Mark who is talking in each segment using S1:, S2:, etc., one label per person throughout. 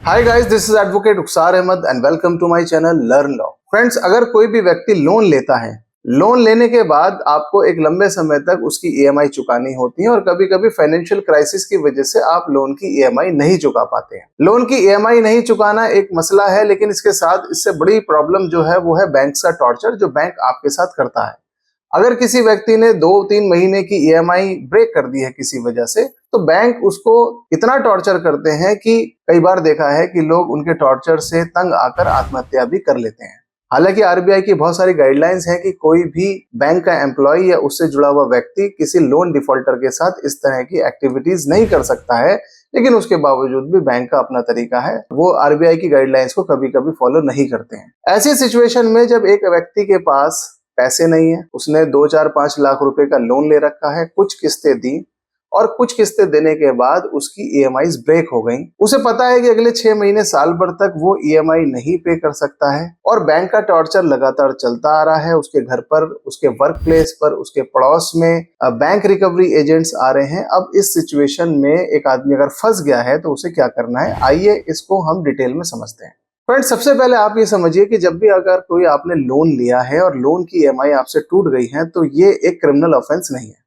S1: Hi guys, this is advocate Uksar Ahmad and welcome to my channel learn law. Friends, अगर कोई भी व्यक्ति loan लेता है, लोन लेने के बाद आपको एक लंबे समय तक उसकी ईएमआई चुकानी होती है और कभी-कभी फाइनेंशियल क्राइसिस की वजह से आप लोन की ईएमआई नहीं चुका पाते हैं। लोन की ईएमआई नहीं चुकाना एक मसला है, लेकिन इसके साथ इससे बड़ी प्रॉब्लम जो है वो है बैंक का टॉर्चर, जो बैंक आपके साथ करता है। अगर किसी व्यक्ति ने 2-3 महीने की ईएमआई ब्रेक कर दी है किसी वजह से, तो बैंक उसको इतना टॉर्चर करते हैं कि कई बार देखा है कि लोग उनके टॉर्चर से तंग आकर आत्महत्या भी कर लेते हैं। हालांकि आरबीआई की बहुत सारी गाइडलाइंस हैं कि कोई भी बैंक का एम्प्लॉय या उससे जुड़ा हुआ व्यक्ति किसी लोन डिफॉल्टर के साथ इस तरह की एक्टिविटीज नहीं कर सकता है, लेकिन उसके बावजूद भी बैंक का अपना तरीका है, वो आरबीआई की गाइडलाइंस को कभी कभी फॉलो नहीं करते हैं। ऐसी सिचुएशन में जब एक व्यक्ति के पास पैसे नहीं है, उसने 2-4-5 लाख रुपए का लोन ले रखा है, कुछ किस्तें दी और कुछ किस्तें देने के बाद उसकी ईएमआईज ब्रेक हो गई। उसे पता है कि अगले 6 महीने साल भर तक वो ईएमआई नहीं पे कर सकता है और बैंक का टॉर्चर लगातार चलता आ रहा है। उसके घर पर, उसके वर्क प्लेस पर, उसके पड़ोस में बैंक रिकवरी एजेंट्स आ रहे हैं। अब इस सिचुएशन में एक आदमी अगर फंस गया है तो उसे क्या करना है, आइए इसको हम डिटेल में समझते हैं। फ्रेंड्स, सबसे पहले आप ये समझिए कि जब भी अगर कोई आपने लोन लिया है और लोन की ईएमआई आपसे टूट गई है, तो ये एक क्रिमिनल ऑफेंस नहीं है।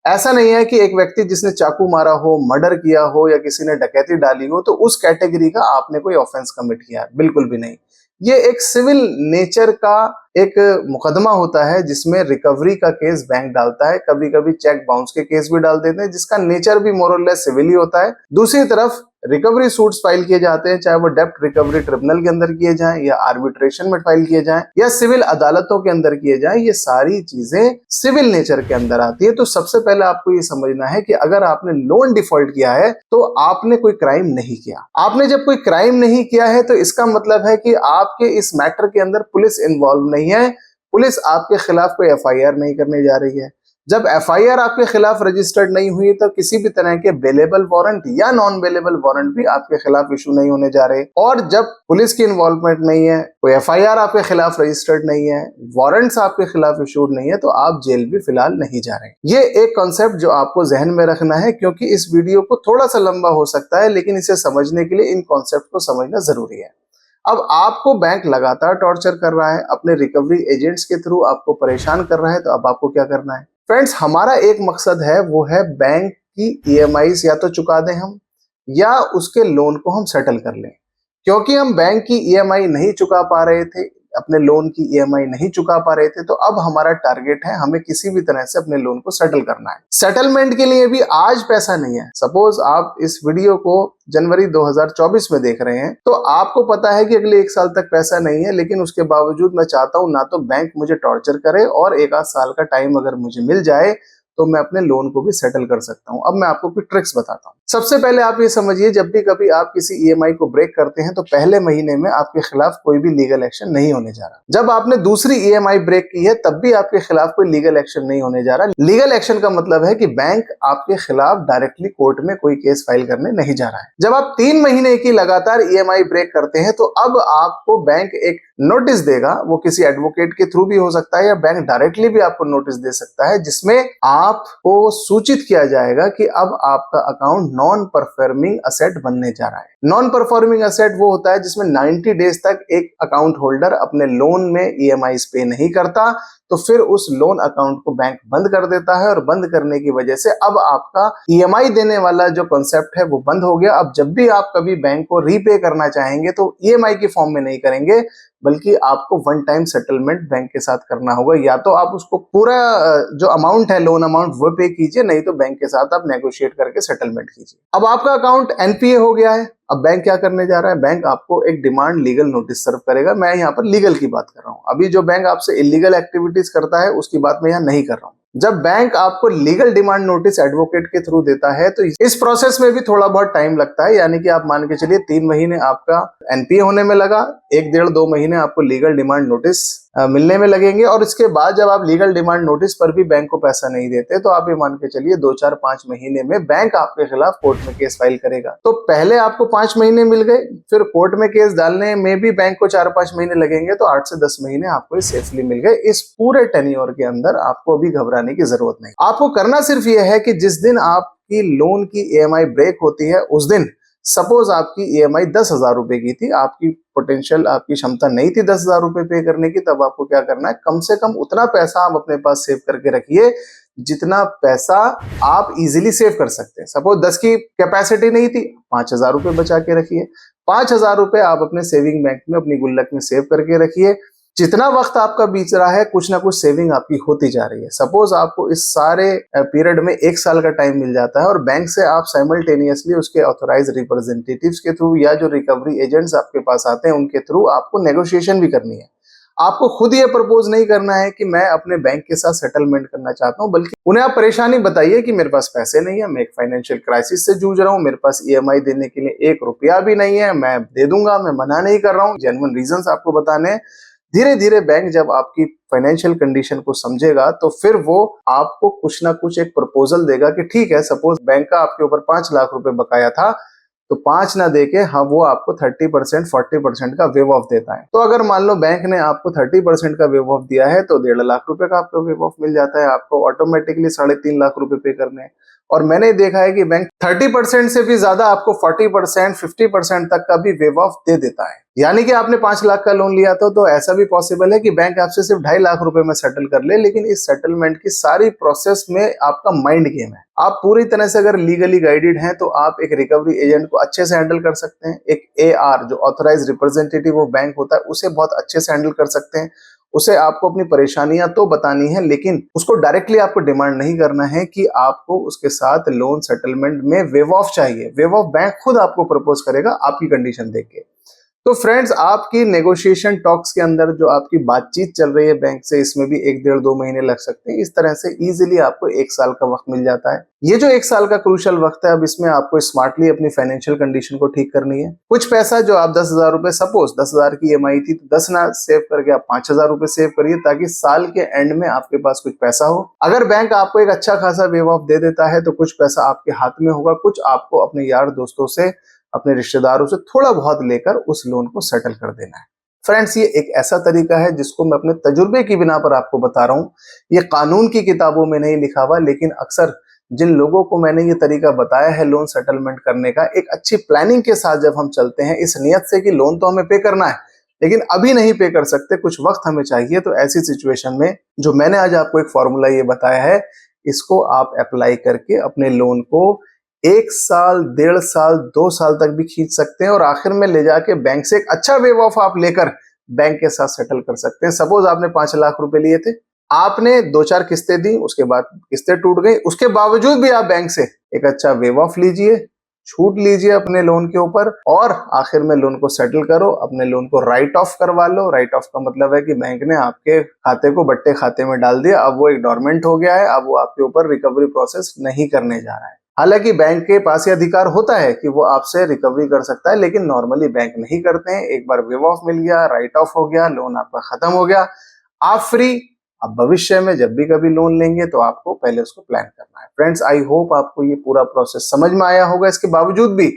S1: ऐसा नहीं है कि एक व्यक्ति जिसने चाकू मारा हो, मर्डर किया हो या किसी ने डकैती डाली हो तो उस कैटेगरी का आपने कोई ऑफेंस कमिट किया है, बिल्कुल भी नहीं। ये एक सिविल नेचर का एक मुकदमा होता है जिसमें रिकवरी का केस बैंक डालता है, कभी कभी चेक बाउंस के केस भी डाल देते हैं, जिसका नेचर भी मोर और लेस सिविल ही होता है। दूसरी तरफ रिकवरी सूट्स फाइल किए जाते हैं, चाहे वो डेप्ट रिकवरी ट्रिब्यूनल के अंदर किए जाएं या आर्बिट्रेशन में फाइल किए जाएं या सिविल अदालतों के अंदर किए जाएं, ये सारी चीजें सिविल नेचर के अंदर आती है। तो सबसे पहले आपको ये समझना है कि अगर आपने लोन डिफॉल्ट किया है तो आपने कोई क्राइम नहीं किया। आपने जब कोई क्राइम नहीं किया है तो इसका मतलब है कि आपके इस मैटर के अंदर पुलिस इन्वॉल्व नहीं है, पुलिस आपके खिलाफ कोई एफआईआर नहीं करने जा रही है। जब एफआईआर आपके खिलाफ रजिस्टर्ड नहीं हुई तो किसी भी तरह के बेलेबल वारंट या नॉन बेलेबल वारंट भी आपके खिलाफ इशू नहीं होने जा रहे। और जब पुलिस की इन्वॉल्वमेंट नहीं है, कोई एफआईआर आपके खिलाफ रजिस्टर्ड नहीं है, वारंट्स आपके खिलाफ इशूड नहीं है, तो आप जेल भी फिलहाल नहीं जा रहे। ये एक कॉन्सेप्ट जो आपको जहन में रखना है, क्योंकि इस वीडियो को थोड़ा सा लंबा हो सकता है, लेकिन इसे समझने के लिए इन कॉन्सेप्ट को समझना जरूरी है। अब आपको बैंक लगातार टॉर्चर कर रहा है, अपने रिकवरी एजेंट्स के थ्रू आपको परेशान कर रहा है, तो अब आपको क्या करना है? फ्रेंड्स, हमारा एक मकसद है, वो है बैंक की ईएमआईज या तो चुका दें हम, या उसके लोन को हम सेटल कर लें। क्योंकि हम बैंक की ईएमआई नहीं चुका पा रहे थे, अपने लोन की ईएमआई नहीं चुका पा रहे थे, तो अब हमारा टारगेट है, हमें किसी भी तरह से अपने लोन को सेटल करना है। सेटलमेंट के लिए भी आज पैसा नहीं है। सपोज आप इस वीडियो को जनवरी 2024 में देख रहे हैं, तो आपको पता है कि अगले 1 साल तक पैसा नहीं है, लेकिन उसके बावजूद मैं चाहता हूं ना तो बैंक मुझे टॉर्चर करे और 1 आध साल का टाइम अगर मुझे मिल जाए तो मैं अपने लोन को भी सेटल कर सकता हूं। अब मैं आपको कुछ ट्रिक्स बताता हूं। सबसे पहले आप ये समझिए, जब भी कभी आप किसी ईएमआई को ब्रेक करते हैं तो पहले महीने में आपके खिलाफ कोई भी लीगल एक्शन नहीं होने जा रहा। जब आपने दूसरी ईएमआई ब्रेक की है तब भी आपके खिलाफ कोई लीगल एक्शन नहीं होने जा रहा। लीगल एक्शन का मतलब है कि बैंक आपके खिलाफ डायरेक्टली कोर्ट में कोई केस फाइल करने नहीं जा रहा है। जब आप 3 महीने की लगातार ईएमआई ब्रेक करते हैं तो अब आपको बैंक एक नोटिस देगा, वो किसी एडवोकेट के थ्रू भी हो सकता है या बैंक डायरेक्टली भी आपको नोटिस दे सकता है, जिसमें आपको सूचित किया जाएगा कि अब आपका अकाउंट नॉन परफॉर्मिंग असेट बनने जा रहा है। नॉन परफॉर्मिंग असेट वो होता है जिसमें 90 डेज तक एक अकाउंट होल्डर अपने लोन में ईएमआईज पे नहीं करता, तो फिर उस लोन अकाउंट को बैंक बंद कर देता है और बंद करने की वजह से अब आपका ईएमआई देने वाला जो कॉन्सेप्ट है वो बंद हो गया। अब जब भी आप कभी बैंक को रीपे करना चाहेंगे तो ईएमआई के फॉर्म में नहीं करेंगे, बल्कि आपको वन टाइम सेटलमेंट बैंक के साथ करना होगा। या तो आप उसको पूरा जो अमाउंट है, लोन अमाउंट, वो पे कीजिए, नहीं तो बैंक के साथ आप नेगोशिएट करके सेटलमेंट कीजिए। अब आपका अकाउंट एनपीए हो गया है। अब बैंक क्या करने जा रहा है? बैंक आपको एक डिमांड लीगल नोटिस सर्व करेगा। मैं यहाँ पर लीगल की बात कर रहा हूँ। अभी जो बैंक आपसे इलीगल एक्टिविटीज करता है उसकी बात मैं यहाँ नहीं कर रहा हूँ। जब बैंक आपको लीगल डिमांड नोटिस एडवोकेट के थ्रू देता है तो इस प्रोसेस में भी थोड़ा बहुत टाइम लगता है, यानी कि आप मान के चलिए 3 महीने आपका एनपीए होने में लगा, 1-1.5-2 महीने आपको लीगल डिमांड नोटिस मिलने में लगेंगे, और इसके बाद जब आप लीगल डिमांड नोटिस पर भी बैंक को पैसा नहीं देते तो आप ये मान के चलिए 2-4-5 महीने में बैंक आपके खिलाफ कोर्ट में केस फाइल करेगा। तो पहले आपको 5 महीने मिल गए, फिर कोर्ट में केस डालने में भी बैंक को 4-5 महीने लगेंगे, तो 8 से 10 महीने आपको सेफली मिल गए। इस पूरे टेन्योर के अंदर आपको अभी घबराने की जरूरत नहीं। आपको करना सिर्फ ये है कि जिस दिन आपकी लोन की ईएमआई ब्रेक होती है उस दिन सपोज आपकी ईएमआई 10,000 रुपए की थी, आपकी पोटेंशियल, आपकी क्षमता नहीं थी 10,000 रुपए पे करने की, तब आपको क्या करना है, कम से कम उतना पैसा आप अपने पास सेव करके रखिए जितना पैसा आप इजीली सेव कर सकते हैं। सपोज 10 की कैपेसिटी नहीं थी, 5,000 रुपए बचा के रखिए। 5,000 रुपए आप अपने सेविंग बैंक में, अपनी गुल्लक में सेव करके रखिए। जितना वक्त आपका बीत रहा है, कुछ ना कुछ सेविंग आपकी होती जा रही है। सपोज आपको इस सारे पीरियड में 1 साल का टाइम मिल जाता है और बैंक से आप साइमल्टेनियसली उसके ऑथोराइज रिप्रेजेंटेटिव्स के थ्रू या जो रिकवरी एजेंट्स आपके पास आते हैं उनके थ्रू आपको नेगोशिएशन भी करनी है। आपको खुद ये प्रपोज नहीं करना है कि मैं अपने बैंक के साथ सेटलमेंट करना चाहता हूं, बल्कि उन्हें आप परेशानी बताइए कि मेरे पास पैसे नहीं है, मैं एक फाइनेंशियल क्राइसिस से जूझ रहा हूं, मेरे पास ईएमआई देने के लिए 1 रुपया भी नहीं है, मैं दे दूंगा, मैं मना नहीं कर रहा हूं। जेन्युइन रीजंस आपको बताने हैं। धीरे धीरे बैंक जब आपकी फाइनेंशियल कंडीशन को समझेगा तो फिर वो आपको कुछ ना कुछ एक प्रपोजल देगा कि ठीक है, सपोज बैंक का आपके ऊपर 5 लाख रुपए बकाया था, तो 5 ना देके हाँ वो आपको 30% 40% का वेव ऑफ देता है। तो अगर मान लो बैंक ने आपको 30% का वेव ऑफ दिया है तो 1.5 लाख रुपए का आपको वेव ऑफ मिल जाता है। आपको ऑटोमेटिकली 3.5 लाख रुपए पे करने हैं। और मैंने देखा है कि बैंक 30% से भी ज्यादा आपको 40% 50% तक का भी वेव ऑफ दे देता है। यानी कि आपने 5 लाख का लोन लिया था तो ऐसा भी पॉसिबल है कि बैंक आपसे सिर्फ 2.5 लाख रुपए में सेटल कर ले, लेकिन इस सेटलमेंट की सारी प्रोसेस में आपका माइंड गेम है। आप पूरी तरह से अगर लीगली गाइडेड हैं तो आप एक रिकवरी एजेंट को अच्छे से हैंडल कर सकते हैं। एक एआर जो ऑथराइज रिप्रेजेंटेटिव ऑफ बैंक होता है उसे बहुत अच्छे से हैंडल कर सकते हैं। उसे आपको अपनी परेशानियां तो बतानी है, लेकिन उसको डायरेक्टली आपको डिमांड नहीं करना है कि आपको उसके साथ लोन सेटलमेंट में वेव ऑफ चाहिए। वेव ऑफ बैंक खुद आपको प्रपोज करेगा आपकी कंडीशन देख के। तो फ्रेंड्स, आपकी नेगोशिएशन टॉक्स के अंदर जो आपकी बातचीत चल रही है बैंक से, इसमें भी 1 डेढ़ 2 महीने लग सकते हैं। इस तरह से इजीली आपको 1 साल का वक्त मिल जाता है। ये जो 1 साल का क्रूशियल वक्त है, अब इसमें आपको स्मार्टली अपनी फाइनेंशियल कंडीशन को ठीक करनी है। कुछ पैसा जो आप 10,000 रुपए, सपोज 10,000 की ईएमआई थी तो 10 ना सेव करके आप 5,000 रुपए सेव करिए, ताकि साल के एंड में आपके पास कुछ पैसा हो। अगर बैंक आपको एक अच्छा खासा वेव ऑफ दे देता है तो कुछ पैसा आपके हाथ में होगा, कुछ आपको अपने यार दोस्तों से, अपने रिश्तेदारों से थोड़ा बहुत लेकर उस लोन को सेटल कर देना है। फ्रेंड्स, ये एक ऐसा तरीका है जिसको मैं अपने तजुर्बे की बिना पर आपको बता रहा हूं। ये कानून की किताबों में नहीं लिखा हुआ, लेकिन अक्सर जिन लोगों को मैंने ये तरीका बताया है लोन सेटलमेंट करने का, एक अच्छी प्लानिंग के साथ जब हम चलते हैं इस नियत से कि लोन तो हमें पे करना है लेकिन अभी नहीं पे कर सकते, कुछ वक्त हमें चाहिए, तो ऐसी सिचुएशन में जो मैंने आज आपको एक फॉर्मूला ये बताया है, इसको आप अप्लाई करके अपने लोन को 1 साल, 1.5 साल, 2 साल तक भी खींच सकते हैं और आखिर में ले जाके बैंक से एक अच्छा वेव ऑफ आप लेकर बैंक के साथ सेटल कर सकते हैं। सपोज आपने 5 लाख रुपए लिए थे, आपने 2-4 किस्तें दी, उसके बाद किस्तें टूट गई, उसके बावजूद भी आप बैंक से एक अच्छा वेव ऑफ लीजिए, छूट लीजिए अपने लोन के ऊपर और आखिर में लोन को सेटल करो, अपने लोन को राइट ऑफ करवा लो। राइट ऑफ का मतलब है कि बैंक ने आपके खाते को बट्टे खाते में डाल दिया, अब वो एक डोरमेंट हो गया है, अब वो आपके ऊपर रिकवरी प्रोसेस नहीं करने जा रहा है। हालांकि बैंक के पास ये अधिकार होता है कि वो आपसे रिकवरी कर सकता है, लेकिन नॉर्मली बैंक नहीं करते हैं। एक बार वेव ऑफ मिल गया, राइट ऑफ हो गया, लोन आपका खत्म हो गया, आप फ्री। अब भविष्य में जब भी कभी लोन लेंगे तो आपको पहले उसको प्लान करना है। फ्रेंड्स, आई होप आपको ये पूरा प्रोसेस समझ में आया होगा। इसके बावजूद भी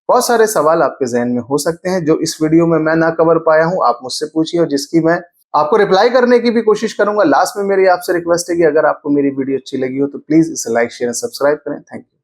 S1: बहुत सारे सवाल आपके जहन में हो सकते हैं जो इस वीडियो में मैं ना कवर पाया हूं, आप मुझसे पूछिए और जिसकी मैं आपको रिप्लाई करने की भी कोशिश करूंगा। लास्ट में मेरी आपसे रिक्वेस्ट है कि अगर आपको मेरी वीडियो अच्छी लगी हो तो प्लीज इसे लाइक, शेयर, सब्सक्राइब करें। Thank you.